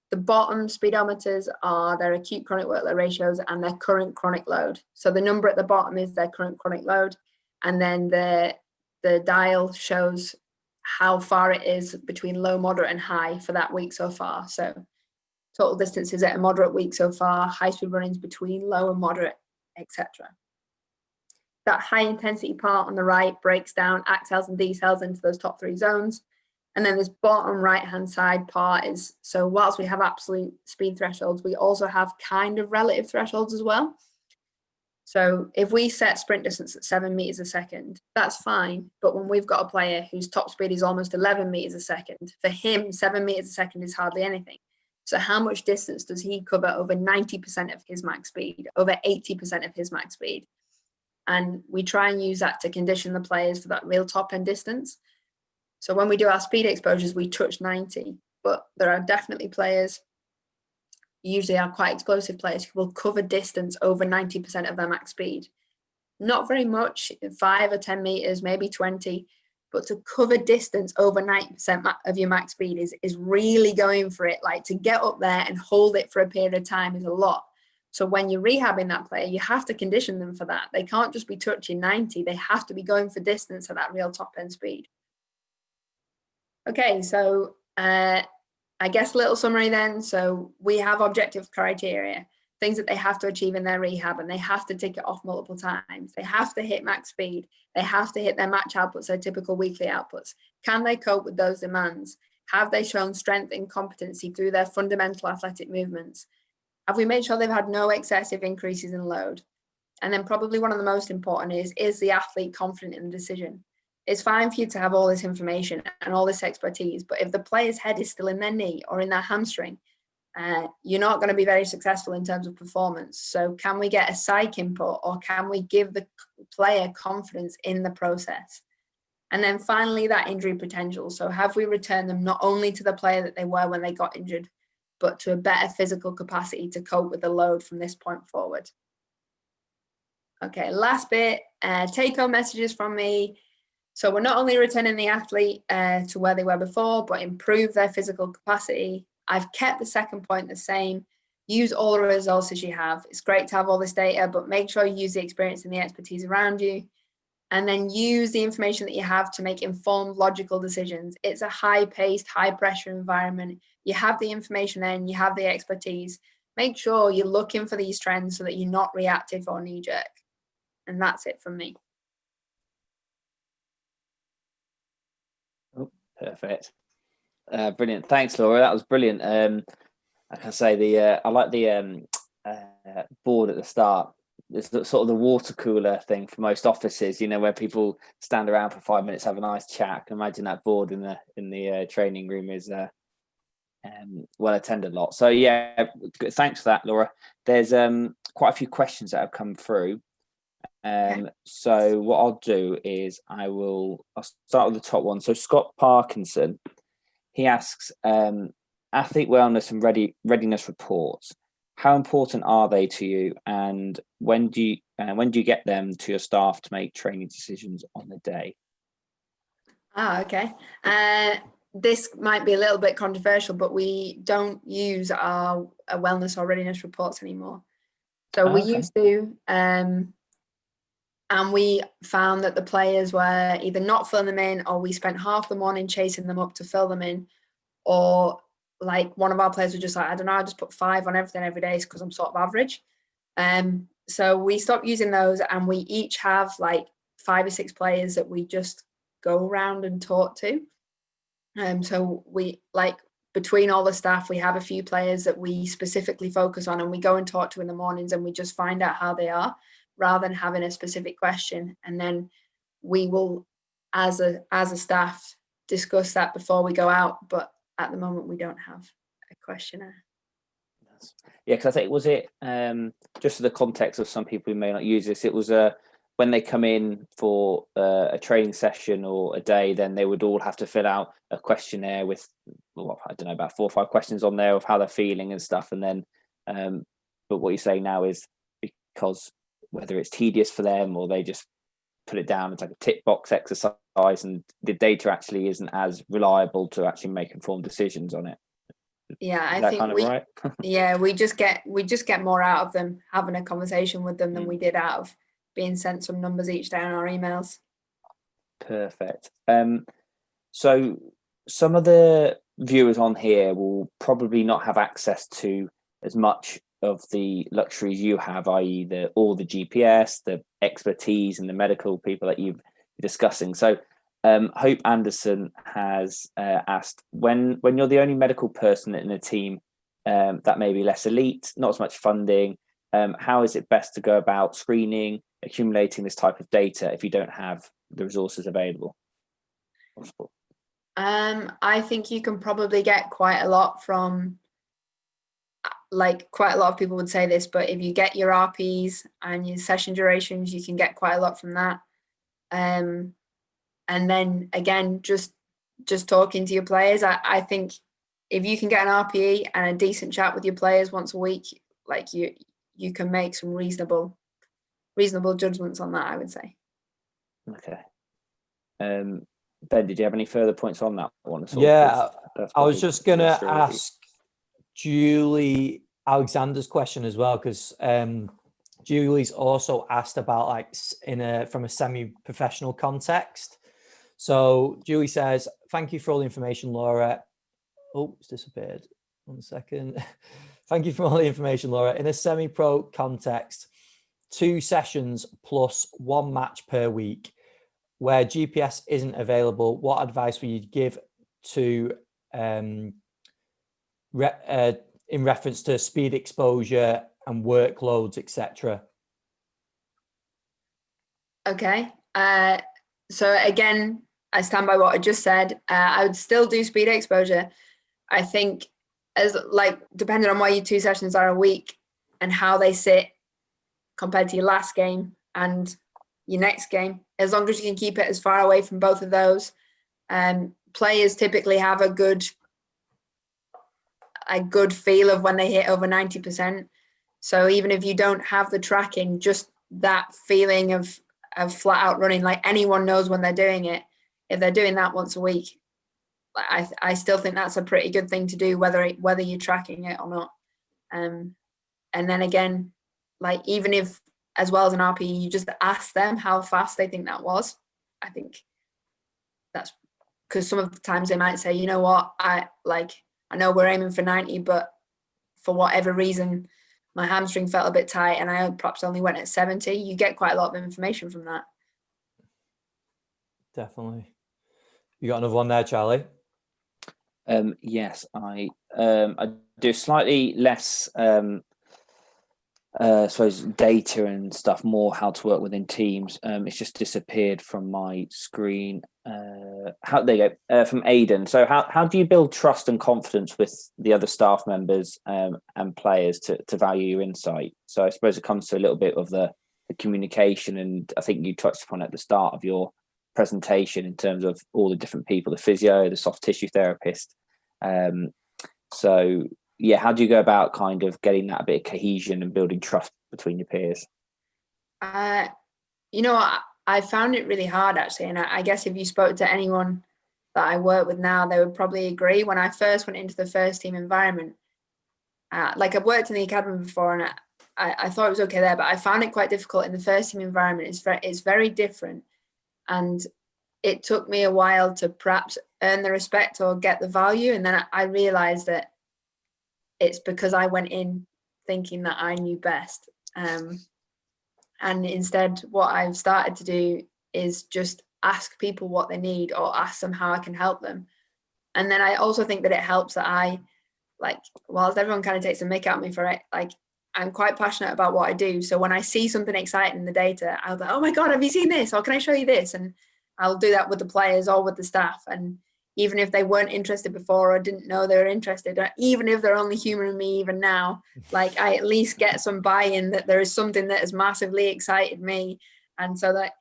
The bottom speedometers are their acute chronic workload ratios and their current chronic load. So the number at the bottom is their current chronic load, and then the dial shows how far it is between low, moderate, and high for that week so far. So total distances at a moderate week so far, high speed runnings between low and moderate, etc. That high intensity part on the right breaks down accels and decels into those top 3 zones. And then this bottom right hand side part is, so whilst we have absolute speed thresholds, we also have kind of relative thresholds as well. So if we set sprint distance at 7 meters a second, that's fine. But when we've got a player whose top speed is almost 11 meters a second, for him, 7 meters a second is hardly anything. So how much distance does he cover over 90% of his max speed, over 80% of his max speed? And we try and use that to condition the players for that real top end distance. So when we do our speed exposures, we touch 90, but there are definitely players, usually are quite explosive players, who will cover distance over 90% of their max speed. Not very much, 5 or 10 meters, maybe 20, but to cover distance over 90% of your max speed is really going for it. Like, to get up there and hold it for a period of time is a lot. So when you're rehabbing that player, you have to condition them for that. They can't just be touching 90. They have to be going for distance at that real top end speed. Okay, so I guess a little summary then. So we have objective criteria, things that they have to achieve in their rehab, and they have to tick it off multiple times. They have to hit max speed. They have to hit their match outputs, their typical weekly outputs. Can they cope with those demands? Have they shown strength and competency through their fundamental athletic movements? Have we made sure they've had no excessive increases in load? And then probably one of the most important is the athlete confident in the decision? It's fine for you to have all this information and all this expertise, but if the player's head is still in their knee or in their hamstring, you're not going to be very successful in terms of performance. So can we get a psych input, or can we give the player confidence in the process? And then finally, that injury potential. So have we returned them not only to the player that they were when they got injured, but to a better physical capacity to cope with the load from this point forward? Okay, last bit, take-home messages from me. So we're not only returning the athlete to where they were before, but improve their physical capacity. I've kept the second point the same. Use all the resources you have. It's great to have all this data, but make sure you use the experience and the expertise around you. And then use the information that you have to make informed, logical decisions. It's a high-paced, high-pressure environment. You have the information and you have the expertise. Make sure you're looking for these trends so that you're not reactive or knee-jerk. And that's it from me. Perfect. Brilliant. Thanks, Laura. That was brilliant. Like I say, I like the board at the start. It's sort of the water cooler thing for most offices, where people stand around for 5 minutes, have a nice chat. I can imagine that board in the training room is well attended a lot. So yeah, thanks for that, Laura. There's quite a few questions that have come through. So what I'll do is I'll start with the top one. So Scott Parkinson, he asks, athlete wellness and readiness reports, how important are they to you, and when do you get them to your staff to make training decisions on the day? Okay. This might be a little bit controversial, but we don't use our wellness or readiness reports anymore. So we used to, and we found that the players were either not filling them in, or we spent half the morning chasing them up to fill them in, or like one of our players was just like, I don't know, I just put 5 on everything every day because I'm sort of average. So we stopped using those, and we each have like 5 or 6 players that we just go around and talk to. So we, like, between all the staff, we have a few players that we specifically focus on, and we go and talk to in the mornings, and we just find out how they are rather than having a specific question. And then we will, as a staff, discuss that before we go out. But at the moment, we don't have a questionnaire. Yeah, because I think, was it, just for the context of some people who may not use this, it was when they come in for a training session or a day, then they would all have to fill out a questionnaire with, well, I don't know, about 4 or 5 questions on there of how they're feeling and stuff. And then, but what you're saying now is, because whether it's tedious for them or they just put it down, it's like a tick box exercise, and the data actually isn't as reliable to actually make informed decisions on it. Yeah, I Is that think kind of right? yeah, we just get more out of them having a conversation with them than we did out of being sent some numbers each day on our emails. Perfect. So some of the viewers on here will probably not have access to as much of the luxuries you have, i.e. all the GPS, the expertise and the medical people that you're discussing. So Hope Anderson has asked, when you're the only medical person in a team that may be less elite, not as much funding, how is it best to go about screening, accumulating this type of data if you don't have the resources available? I think you can probably get quite a lot from, like, quite a lot of people would say this, but if you get your RPs and your session durations, you can get quite a lot from that. And then again, just talking to your players, I think if you can get an RPE and a decent chat with your players once a week, like you can make some reasonable judgments on that, I would say. Okay. Ben, did you have any further points on that one? Yeah, I was just going to ask Julie Alexander's question as well, because Julie's also asked about, like, from a semi-professional context. So Julie says, thank you for all the information, Laura. Oh, it's disappeared. 1 second. Thank you for all the information, Laura. In a semi-pro context, 2 sessions plus 1 match per week, where GPS isn't available, what advice would you give to in reference to speed exposure and workloads, etc.? Okay. So again, I stand by what I just said. I would still do speed exposure. I think, as like, depending on where your 2 sessions are a week and how they sit compared to your last game and your next game, as long as you can keep it as far away from both of those, players typically have a good feel of when they hit over 90%. So even if you don't have the tracking, just that feeling of flat out running, like, anyone knows when they're doing it. If they're doing that once a week, I still think that's a pretty good thing to do, whether you're tracking it or not. And then again, like, even if, as well as an RP, you just ask them how fast they think that was. I think that's because some of the times they might say, you know what, I know we're aiming for 90, but for whatever reason, my hamstring felt a bit tight and I perhaps only went at 70. You get quite a lot of information from that. Definitely. You got another one there, Charlie? Yes, I do slightly less, I suppose, data and stuff, more how to work within teams. It's just disappeared from my screen. There you go, from Aidan. So how do you build trust and confidence with the other staff members and players to value your insight? So I suppose it comes to a little bit of the communication, and I think you touched upon at the start of your presentation in terms of all the different people, the physio, the soft tissue therapist. So yeah, how do you go about kind of getting that bit of cohesion and building trust between your peers? You know, I found it really hard, actually. And I guess if you spoke to anyone that I work with now, they would probably agree. When I first went into the first team environment, like, I've worked in the academy before, and I thought it was okay there, but I found it quite difficult in the first team environment. It's very different. And it took me a while to perhaps earn the respect or get the value. And then I realized that it's because I went in thinking that I knew best. And instead, what I've started to do is just ask people what they need or ask them how I can help them. And then I also think that it helps that I, like, whilst everyone kind of takes a mick at me for it, like, I'm quite passionate about what I do. So when I see something exciting in the data, I'll go, oh my God, have you seen this? Or can I show you this? And I'll do that with the players or with the staff. And even if they weren't interested before or didn't know they were interested, or even if they're only humoring me even now, like, I at least get some buy-in that there is something that has massively excited me. And so that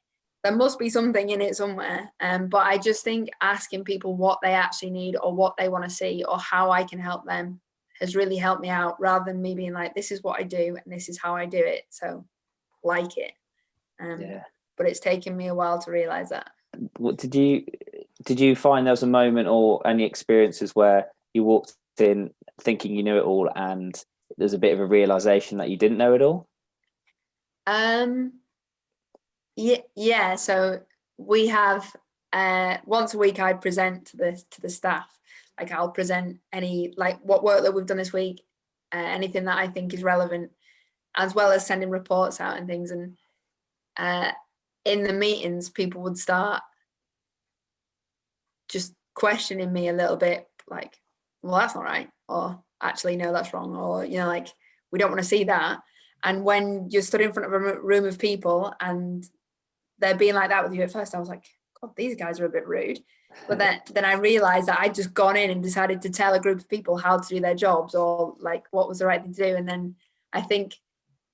there must be something in it somewhere. But I just think asking people what they actually need or what they want to see or how I can help them has really helped me out, rather than me being like, this is what I do and this is how I do it, so like it. But it's taken me a while to realize that. What did you find there was a moment or any experiences where you walked in thinking you knew it all and there's a bit of a realization that you didn't know it all? Yeah. So we have once a week I'd present to the staff. Like, I'll present any, like, what work that we've done this week, anything that I think is relevant, as well as sending reports out and things. And in the meetings, people would start just questioning me a little bit, like, well, that's not right, or actually, no, that's wrong, or, you know, like, we don't want to see that. And when you're stood in front of a room of people and they're being like that with you at first, I was like, God, these guys are a bit rude. But then I realized that I'd just gone in and decided to tell a group of people how to do their jobs, or like what was the right thing to do. And then I think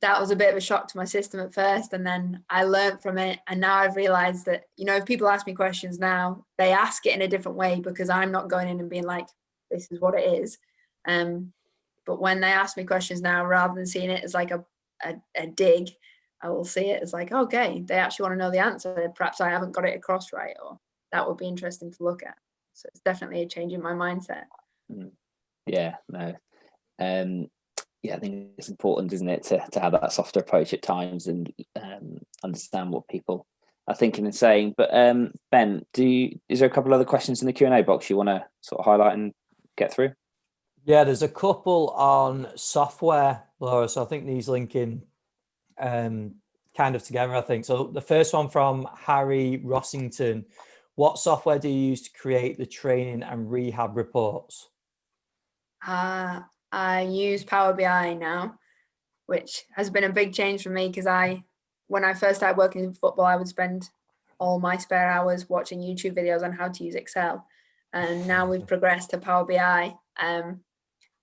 that was a bit of a shock to my system at first. And then I learned from it. And now I've realized that, you know, if people ask me questions now, they ask it in a different way, because I'm not going in and being like, this is what it is. But when they ask me questions now, rather than seeing it as like a dig, I will see it as like, okay, they actually want to know the answer. Perhaps I haven't got it across right, or that would be interesting to look at. So it's definitely a change in my mindset. Yeah, no. I think it's important, isn't it, to have that softer approach at times and understand what people are thinking and saying. But Ben, is there a couple other questions in the Q&A box you want to sort of highlight and get through? Yeah, there's a couple on software, Laura. So I think these link in kind of together, I think. So the first one from Harry Rossington: what software do you use to create the training and rehab reports? I use Power BI now, which has been a big change for me, because when I first started working in football, I would spend all my spare hours watching YouTube videos on how to use Excel. And now we've progressed to Power BI.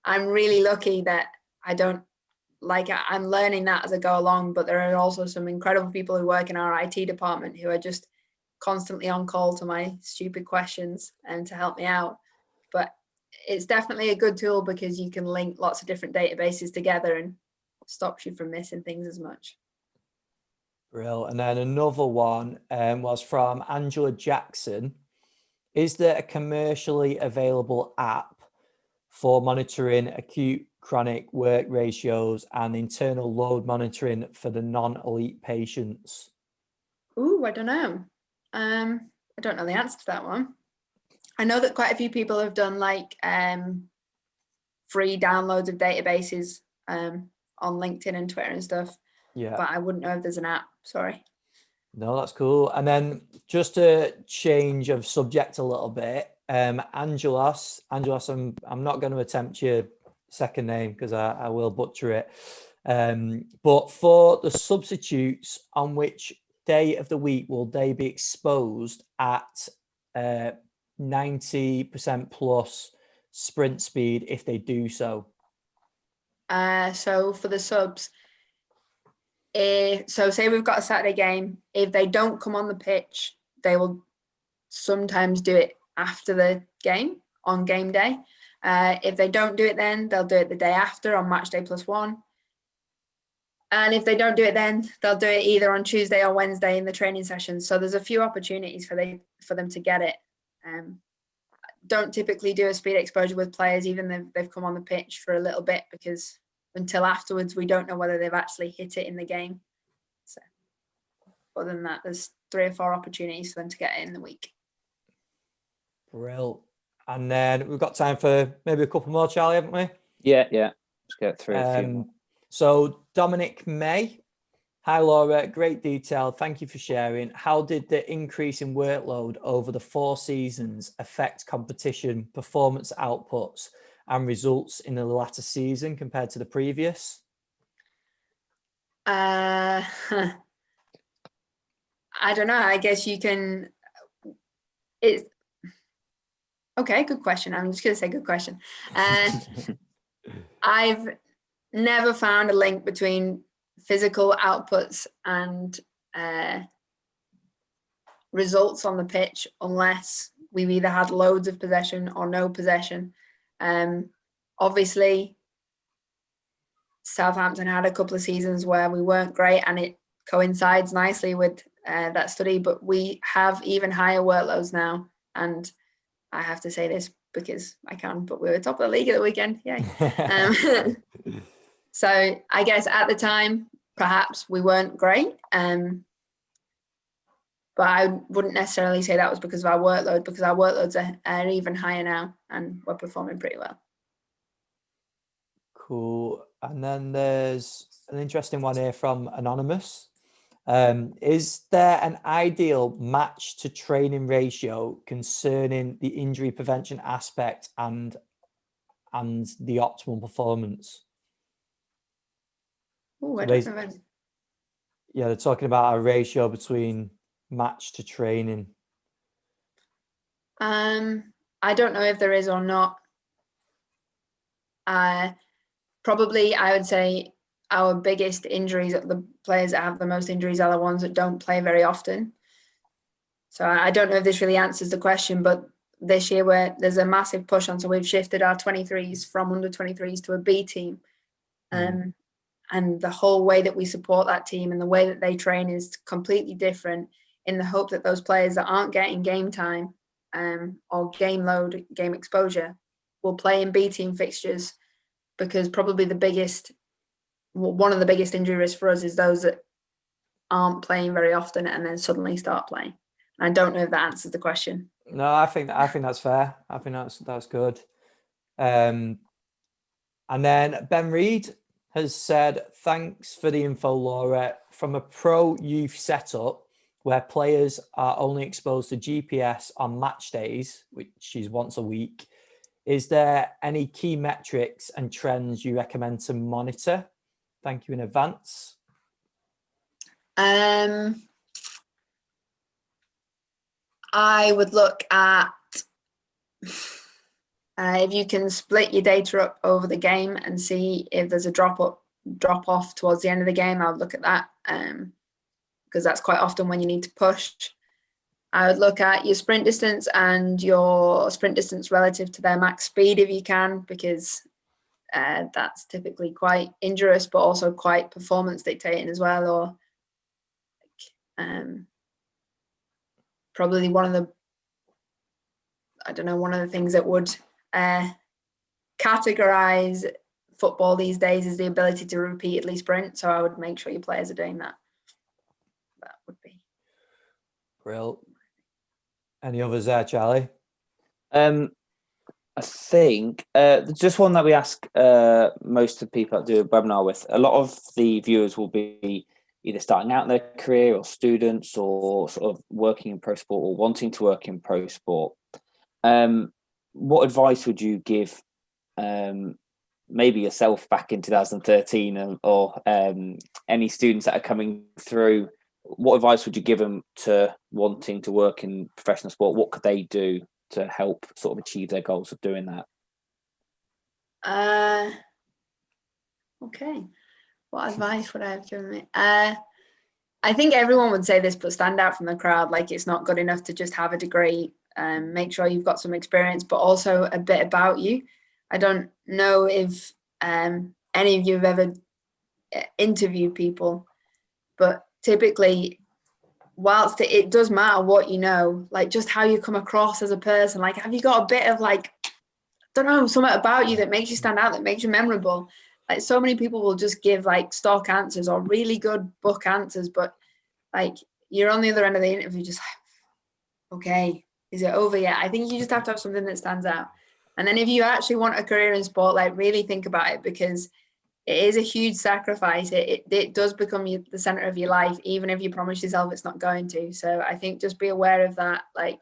I'm really lucky that I'm learning that as I go along, but there are also some incredible people who work in our IT department who are just constantly on call to my stupid questions and to help me out. But it's definitely a good tool, because you can link lots of different databases together and stops you from missing things as much. Real. And then another one was from Angela Jackson: is there a commercially available app for monitoring acute chronic work ratios and internal load monitoring for the non-elite patients? I don't know. I don't know the answer to that one. I know that quite a few people have done like free downloads of databases on LinkedIn and Twitter and stuff. Yeah. But I wouldn't know if there's an app. Sorry. No, that's cool. And then just a change of subject a little bit. Angelos, I'm not going to attempt your second name because I will butcher it. But for the substitutes, on which day of the week will they be exposed at 90% plus sprint speed if they do so? So for the subs, so say we've got a Saturday game, if they don't come on the pitch, they will sometimes do it after the game on game day. If they don't do it then, they'll do it the day after on match day +1. And if they don't do it then, they'll do it either on Tuesday or Wednesday in the training sessions. So there's a few opportunities for them to get it. Don't typically do a speed exposure with players, even though they've come on the pitch for a little bit, because until afterwards, we don't know whether they've actually hit it in the game. So other than that, there's 3 or 4 opportunities for them to get it in the week. Brill. And then we've got time for maybe a couple more, Charlie, haven't we? Yeah. Let's get through a few more. So Dominic May Hi, Laura. Great detail. Thank you for sharing. How did the increase in workload over the 4 seasons affect competition, performance outputs, and results in the latter season compared to the previous? I don't know. I guess you can. It's okay. Good question. I'm just going to say good question. I've never found a link between physical outputs and results on the pitch unless we've either had loads of possession or no possession. Obviously, Southampton had a couple of seasons where we weren't great, and it coincides nicely with that study, but we have even higher workloads now. And I have to say this because I can, but we were top of the league at the weekend. Yay. So I guess at the time, perhaps we weren't great. But I wouldn't necessarily say that was because of our workload, because our workloads are even higher now and we're performing pretty well. Cool. And then there's an interesting one here from Anonymous. Is there an ideal match to training ratio concerning the injury prevention aspect and the optimal performance? Ooh, I don't know. Yeah, they're talking about a ratio between match to training. I don't know if there is or not. Probably I would say our biggest injuries, the players that have the most injuries, are the ones that don't play very often. So I don't know if this really answers the question, but this year there's a massive push on, so we've shifted our 23s from under 23s to a B team. And the whole way that we support that team and the way that they train is completely different, in the hope that those players that aren't getting game time or game load, game exposure, will play in B team fixtures, because probably one of the biggest injury risks for us is those that aren't playing very often and then suddenly start playing. And I don't know if that answers the question. No, I think that's fair. I think that's good. And then Ben Reed has said, thanks for the info, Laura. From a pro youth setup where players are only exposed to GPS on match days, which is once a week, is there any key metrics and trends you recommend to monitor? Thank you in advance. I would look at if you can split your data up over the game and see if there's a drop off towards the end of the game. I would look at that because that's quite often when you need to push. I would look at your sprint distance and your sprint distance relative to their max speed if you can, because that's typically quite injurious, but also quite performance dictating as well. Or probably one of the things that would categorize football these days is the ability to repeatedly sprint. So I would make sure your players are doing that. That would be Brill. Any others there, Charlie? I think just one that we ask most of the people that do a webinar with. A lot of the viewers will be either starting out in their career or students or sort of working in pro sport or wanting to work in pro sport. What advice would you give maybe yourself back in 2013 or any students that are coming through? What advice would you give them to wanting to work in professional sport? What could they do to help sort of achieve their goals of doing that? Okay. What advice would I have given me? I think everyone would say this, but stand out from the crowd. Like, it's not good enough to just have a degree. Make sure you've got some experience, but also a bit about you. I don't know if any of you have ever interviewed people, but typically, whilst it does matter what you know, like just how you come across as a person, like have you got a bit of like, I don't know, something about you that makes you stand out, that makes you memorable. Like so many people will just give like stock answers or really good book answers, but like you're on the other end of the interview just like, okay, is it over yet? I think you just have to have something that stands out. And then if you actually want a career in sport, like really think about it, because it is a huge sacrifice. It does become the center of your life, even if you promise yourself it's not going to. So I think just be aware of that, like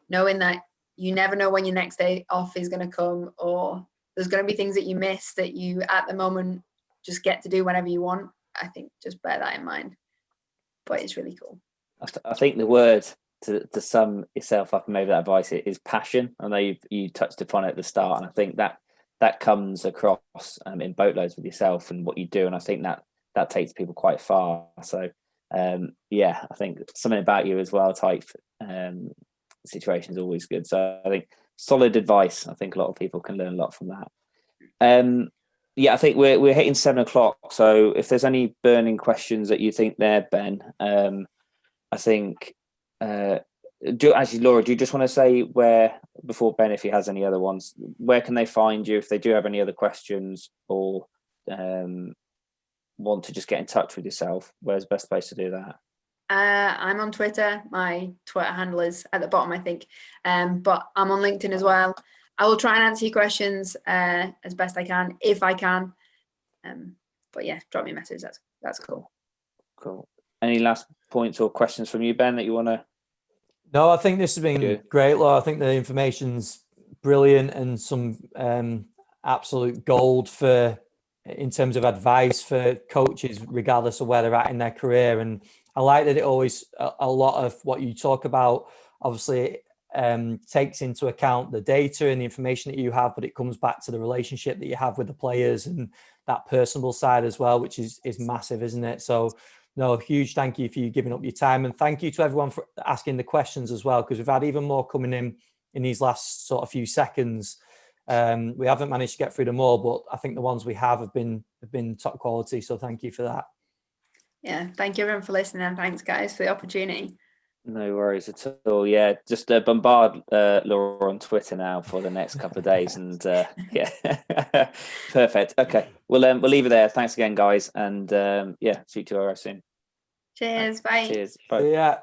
knowing that you never know when your next day off is going to come, or there's going to be things that you miss that you at the moment just get to do whenever you want. I think just bear that in mind. But it's really cool. I think the word to sum yourself up and maybe that advice is passion. I know you touched upon it at the start, and I think that comes across in boatloads with yourself and what you do, and I think that takes people quite far. So yeah, I think something about you as well type situation is always good. So I think solid advice. I think a lot of people can learn a lot from that. Yeah, I think we're hitting 7 o'clock. So if there's any burning questions that you think there, Ben, I think Laura, do you just want to say where, before Ben, if he has any other ones, where can they find you if they do have any other questions or want to just get in touch with yourself? Where's the best place to do that? I'm on Twitter. My Twitter handle is at the bottom, I think. But I'm on LinkedIn as well. I will try and answer your questions as best I can, if I can. But yeah, drop me a message. That's cool. Cool. Any last points or questions from you, Ben, that you want to? No, I think this has been great, Laura. I think the information's brilliant and some absolute gold in terms of advice for coaches, regardless of where they're at in their career. And I like that it always, a lot of what you talk about, obviously, takes into account the data and the information that you have, but it comes back to the relationship that you have with the players and that personal side as well, which is massive, isn't it? So no, huge thank you for you giving up your time, and thank you to everyone for asking the questions as well, because we've had even more coming in these last sort of few seconds. We haven't managed to get through them all, but I think the ones we have been top quality. So thank you for that. Yeah, thank you everyone for listening, and thanks guys for the opportunity. No worries at all. Yeah, just bombard Laura on Twitter now for the next couple of days, and yeah, perfect. Okay, we'll leave it there. Thanks again, guys, and yeah, see you all soon. Cheers. Bye. Cheers. Bye. Yeah.